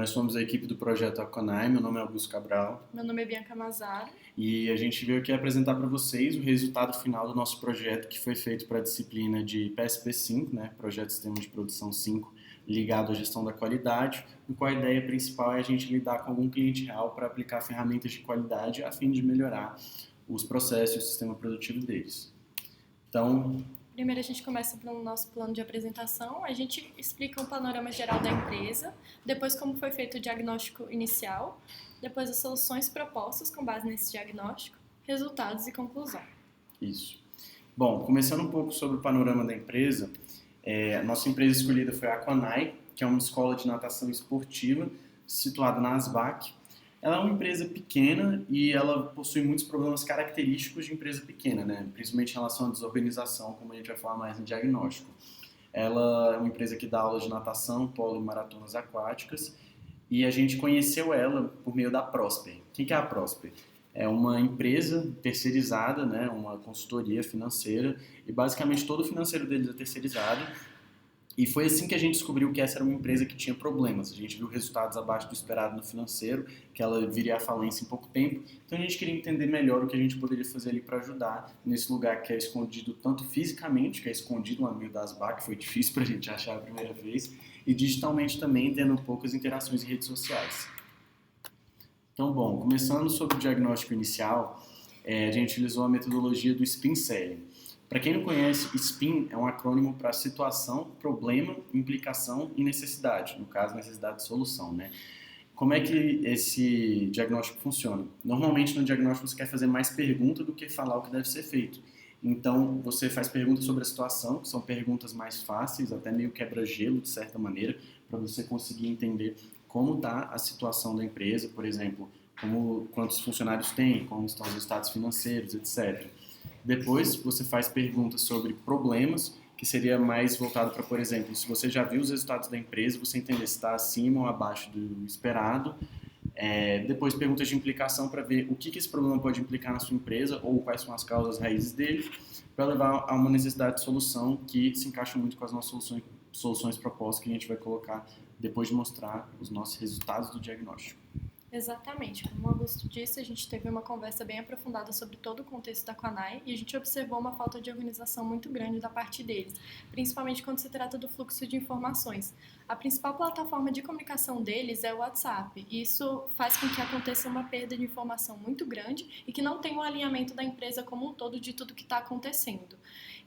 Nós somos a equipe do projeto Aconai, meu nome é Augusto Cabral Meu nome é Bianca Mazaro. e a gente veio aqui apresentar para vocês o resultado final do nosso projeto que foi feito para a disciplina de PSP 5, né, Projeto de Sistema de Produção 5, ligado à gestão da qualidade, no qual a ideia principal é a gente lidar com algum cliente real para aplicar ferramentas de qualidade a fim de melhorar os processos e o sistema produtivo deles. Então, Primeiro a gente começa pelo nosso plano de apresentação, a gente explica um panorama geral da empresa, depois como foi feito o diagnóstico inicial, depois as soluções propostas com base nesse diagnóstico, resultados e conclusão. isso. Bom, começando um pouco sobre o panorama da empresa, a nossa empresa escolhida foi a Aconai, que é uma escola de natação esportiva situada na Asbac. Ela é uma empresa pequena e ela possui muitos problemas característicos de empresa pequena, né? Principalmente em relação à desorganização, como a gente vai falar mais no diagnóstico. Ela é uma empresa que dá aulas de natação, polo e maratonas aquáticas e a gente conheceu ela por meio da Prosper. O que é a Prosper? É uma empresa terceirizada, né? Uma consultoria financeira e basicamente todo o financeiro deles é terceirizado. E foi assim que a gente descobriu que essa era uma empresa que tinha problemas. A gente viu resultados abaixo do esperado no financeiro, que ela viria à falência em pouco tempo. Então a gente queria entender melhor o que a gente poderia fazer ali para ajudar nesse lugar que é escondido tanto fisicamente, que é escondido lá no meio das BAC, que foi difícil para a gente achar a primeira vez, e digitalmente também, tendo poucas interações em redes sociais. Então, bom, começando sobre o diagnóstico inicial, a gente utilizou a metodologia do Spin Selling. Para quem não conhece, SPIN é um acrônimo para situação, problema, implicação e necessidade. No caso, necessidade de solução, né? Como é que esse diagnóstico funciona? Normalmente, no diagnóstico, você quer fazer mais pergunta do que falar o que deve ser feito. Então, você faz perguntas sobre a situação, que são perguntas mais fáceis, até meio quebra-gelo, de certa maneira, para você conseguir entender como está a situação da empresa, por exemplo, quantos funcionários tem, como estão os estados financeiros, etc. Depois, você faz perguntas sobre problemas, que seria mais voltado para, por exemplo, se você já viu os resultados da empresa, você entender se está acima ou abaixo do esperado. Depois, perguntas de implicação para ver o que esse problema pode implicar na sua empresa ou quais são as causas raízes dele, para levar a uma necessidade de solução que se encaixa muito com as nossas soluções propostas que a gente vai colocar depois de mostrar os nossos resultados do diagnóstico. Exatamente, como o Augusto disse, a gente teve uma conversa bem aprofundada sobre todo o contexto da Aconai e a gente observou uma falta de organização muito grande da parte deles, principalmente quando se trata do fluxo de informações. A principal plataforma de comunicação deles é o WhatsApp, e isso faz com que aconteça uma perda de informação muito grande e que não tenha um alinhamento da empresa como um todo de tudo que está acontecendo.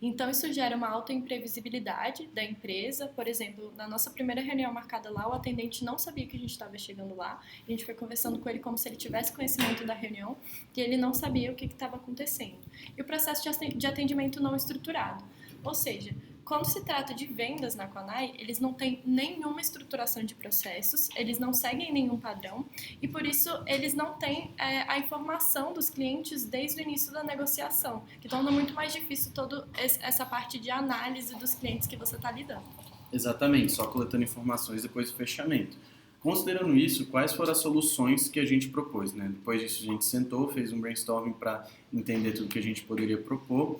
Então, isso gera uma alta imprevisibilidade da empresa. Por exemplo, na nossa primeira reunião marcada lá, o atendente não sabia que a gente estava chegando lá. A gente foi conversando com ele como se ele tivesse conhecimento da reunião e ele não sabia o que estava acontecendo. E o processo de atendimento não estruturado. Ou seja, quando se trata de vendas na Aconai, eles não têm nenhuma estruturação de processos, eles não seguem nenhum padrão e por isso eles não têm a informação dos clientes desde o início da negociação, que torna muito mais difícil toda essa parte de análise dos clientes que você está lidando. Exatamente, só coletando informações depois do fechamento. Considerando isso, quais foram as soluções que a gente propôs, né? Depois disso a gente sentou, fez um brainstorming para entender tudo que a gente poderia propor.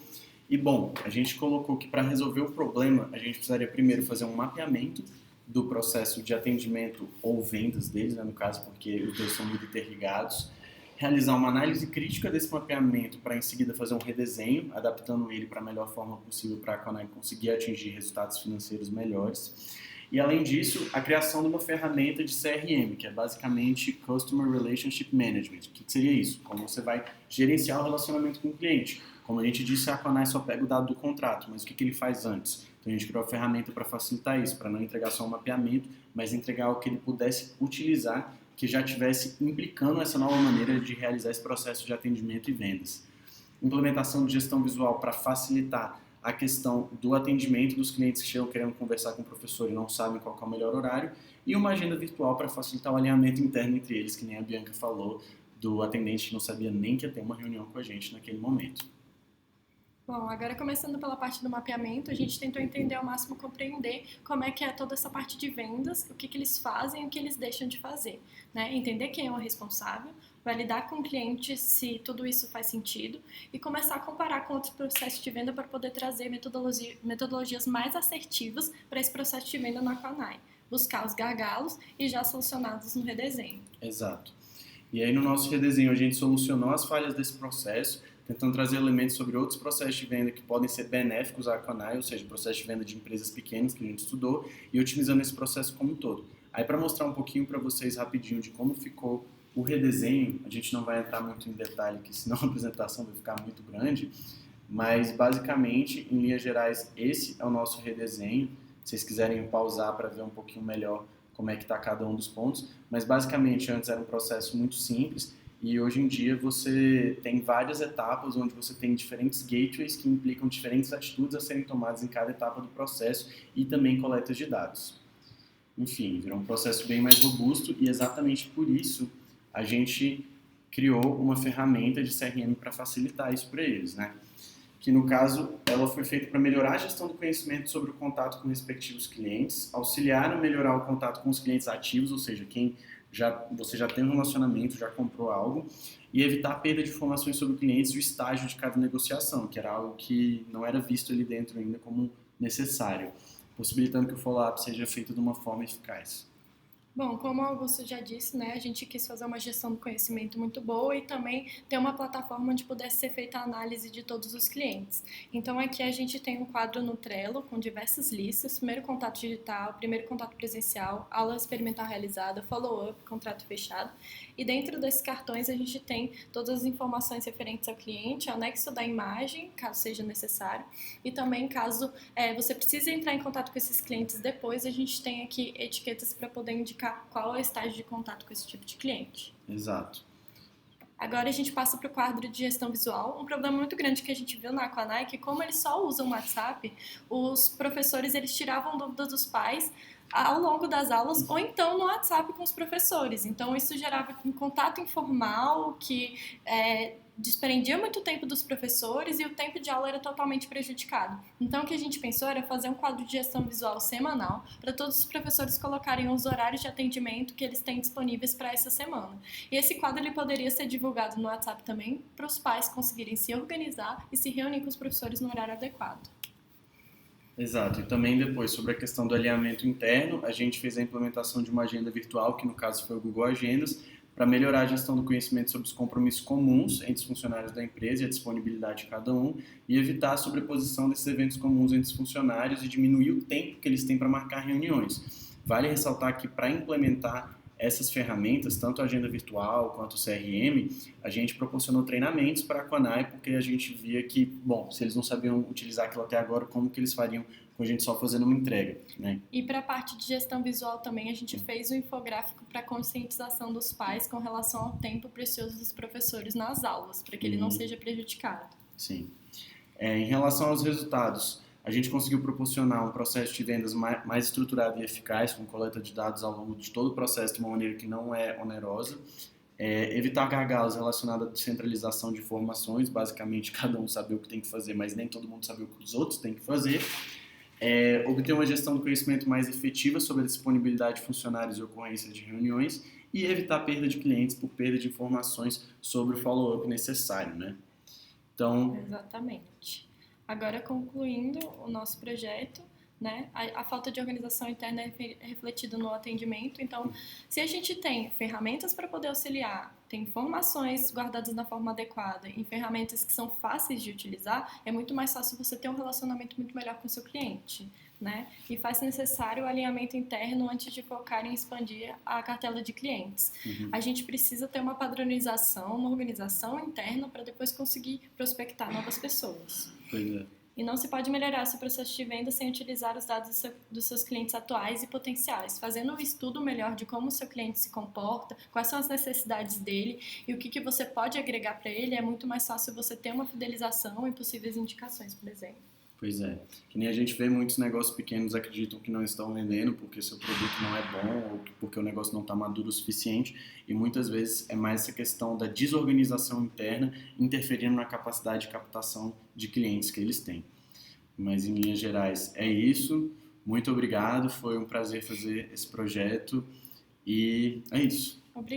E bom, a gente colocou que para resolver o problema, a gente precisaria primeiro fazer um mapeamento do processo de atendimento ou vendas deles, né, no caso, porque os dois são muito interligados, realizar uma análise crítica desse mapeamento para em seguida fazer um redesenho, adaptando ele para a melhor forma possível para a Aconai conseguir atingir resultados financeiros melhores. E além disso, a criação de uma ferramenta de CRM, que é basicamente Customer Relationship Management. O que seria isso? Como você vai gerenciar o relacionamento com o cliente. Como a gente disse, a Aconai só pega o dado do contrato, mas o que ele faz antes? Então a gente criou a ferramenta para facilitar isso, para não entregar só um mapeamento, mas entregar o que ele pudesse utilizar, que já estivesse implicando essa nova maneira de realizar esse processo de atendimento e vendas. Implementação de gestão visual para facilitar a questão do atendimento dos clientes que chegam querendo conversar com o professor e não sabem qual é o melhor horário, e uma agenda virtual para facilitar o alinhamento interno entre eles, que nem a Bianca falou, do atendente que não sabia nem que ia ter uma reunião com a gente naquele momento. Bom, agora começando pela parte do mapeamento, a gente tentou entender ao máximo, compreender como é que é toda essa parte de vendas, o que eles fazem e o que eles deixam de fazer, né? Entender quem é o responsável, validar com o cliente se tudo isso faz sentido e começar a comparar com outros processos de venda para poder trazer metodologias mais assertivas para esse processo de venda na Aconai. buscar os gargalos e já solucionados no redesenho. Exato. E aí no nosso redesenho a gente solucionou as falhas desse processo, tentando trazer elementos sobre outros processos de venda que podem ser benéficos à Aquanai, ou seja, processo de venda de empresas pequenas que a gente estudou, e otimizando esse processo como um todo. Aí para mostrar um pouquinho para vocês rapidinho de como ficou o redesenho, a gente não vai entrar muito em detalhe, que senão a apresentação vai ficar muito grande, mas basicamente, em linhas gerais, esse é o nosso redesenho. Se vocês quiserem pausar para ver um pouquinho melhor como é que está cada um dos pontos, mas basicamente antes era um processo muito simples e hoje em dia você tem várias etapas onde você tem diferentes gateways que implicam diferentes atitudes a serem tomadas em cada etapa do processo e também coletas de dados. Enfim, virou um processo bem mais robusto e exatamente por isso a gente criou uma ferramenta de CRM para facilitar isso para eles, né? Que no caso ela foi feita para melhorar a gestão do conhecimento sobre o contato com respectivos clientes, auxiliar a melhorar o contato com os clientes ativos, ou seja, você já tem um relacionamento, já comprou algo, e evitar a perda de informações sobre clientes e o estágio de cada negociação, que era algo que não era visto ali dentro ainda como necessário, possibilitando que o follow-up seja feito de uma forma eficaz. Bom, como o Augusto já disse, né, a gente quis fazer uma gestão do conhecimento muito boa e também ter uma plataforma onde pudesse ser feita a análise de todos os clientes. Então aqui a gente tem um quadro no Trello com diversas listas, primeiro contato digital, primeiro contato presencial, aula experimental realizada, follow-up, contrato fechado. E dentro desses cartões a gente tem todas as informações referentes ao cliente, anexo da imagem, caso seja necessário, e também caso você precise entrar em contato com esses clientes depois, a gente tem aqui etiquetas para poder indicar qual é o estágio de contato com esse tipo de cliente. Exato. Agora a gente passa para o quadro de gestão visual. Um problema muito grande que a gente viu na Aquanai é que como eles só usam o WhatsApp, os professores eles tiravam dúvidas dos pais ao longo das aulas ou então no WhatsApp com os professores. Então isso gerava um contato informal que desprendia muito tempo dos professores e o tempo de aula era totalmente prejudicado. Então o que a gente pensou era fazer um quadro de gestão visual semanal para todos os professores colocarem os horários de atendimento que eles têm disponíveis para essa semana. E esse quadro ele poderia ser divulgado no WhatsApp também para os pais conseguirem se organizar e se reunir com os professores no horário adequado. Exato, e também depois sobre a questão do alinhamento interno, a gente fez a implementação de uma agenda virtual, que no caso foi o Google Agendas, para melhorar a gestão do conhecimento sobre os compromissos comuns entre os funcionários da empresa e a disponibilidade de cada um, e evitar a sobreposição desses eventos comuns entre os funcionários e diminuir o tempo que eles têm para marcar reuniões. Vale ressaltar que para implementar essas ferramentas, tanto a agenda virtual quanto o CRM, a gente proporcionou treinamentos para a Aquanai, porque a gente via que, bom, se eles não sabiam utilizar aquilo até agora, como que eles fariam com a gente só fazendo uma entrega, né? E para a parte de gestão visual também, a gente fez um infográfico para conscientização dos pais com relação ao tempo precioso dos professores nas aulas, para que ele não seja prejudicado. Sim. Em relação aos resultados, a gente conseguiu proporcionar um processo de vendas mais estruturado e eficaz, com coleta de dados ao longo de todo o processo de uma maneira que não é onerosa. Evitar gargalos relacionados à descentralização de informações, basicamente cada um saber o que tem que fazer, mas nem todo mundo sabe o que os outros têm que fazer. Obter uma gestão do conhecimento mais efetiva sobre a disponibilidade de funcionários e ocorrência de reuniões e evitar perda de clientes por perda de informações sobre o follow-up necessário, né? Então, exatamente. Agora, concluindo o nosso projeto, né, a falta de organização interna é refletida no atendimento. Então, se a gente tem ferramentas para poder auxiliar, tem informações guardadas na forma adequada e ferramentas que são fáceis de utilizar, é muito mais fácil você ter um relacionamento muito melhor com o seu cliente, né? E faz necessário o alinhamento interno antes de focar em expandir a cartela de clientes. A gente precisa ter uma padronização, uma organização interna para depois conseguir prospectar novas pessoas. Pois é. E não se pode melhorar seu processo de venda sem utilizar os dados dos seus clientes atuais e potenciais, fazendo um estudo melhor de como o seu cliente se comporta, quais são as necessidades dele e o que você pode agregar para ele, é muito mais fácil você ter uma fidelização e possíveis indicações, por exemplo. Pois é. Que nem a gente vê muitos negócios pequenos acreditam que não estão vendendo porque seu produto não é bom ou porque o negócio não está maduro o suficiente e muitas vezes é mais essa questão da desorganização interna interferindo na capacidade de captação de clientes que eles têm. Mas em linhas gerais é isso. Muito obrigado, foi um prazer fazer esse projeto e é isso.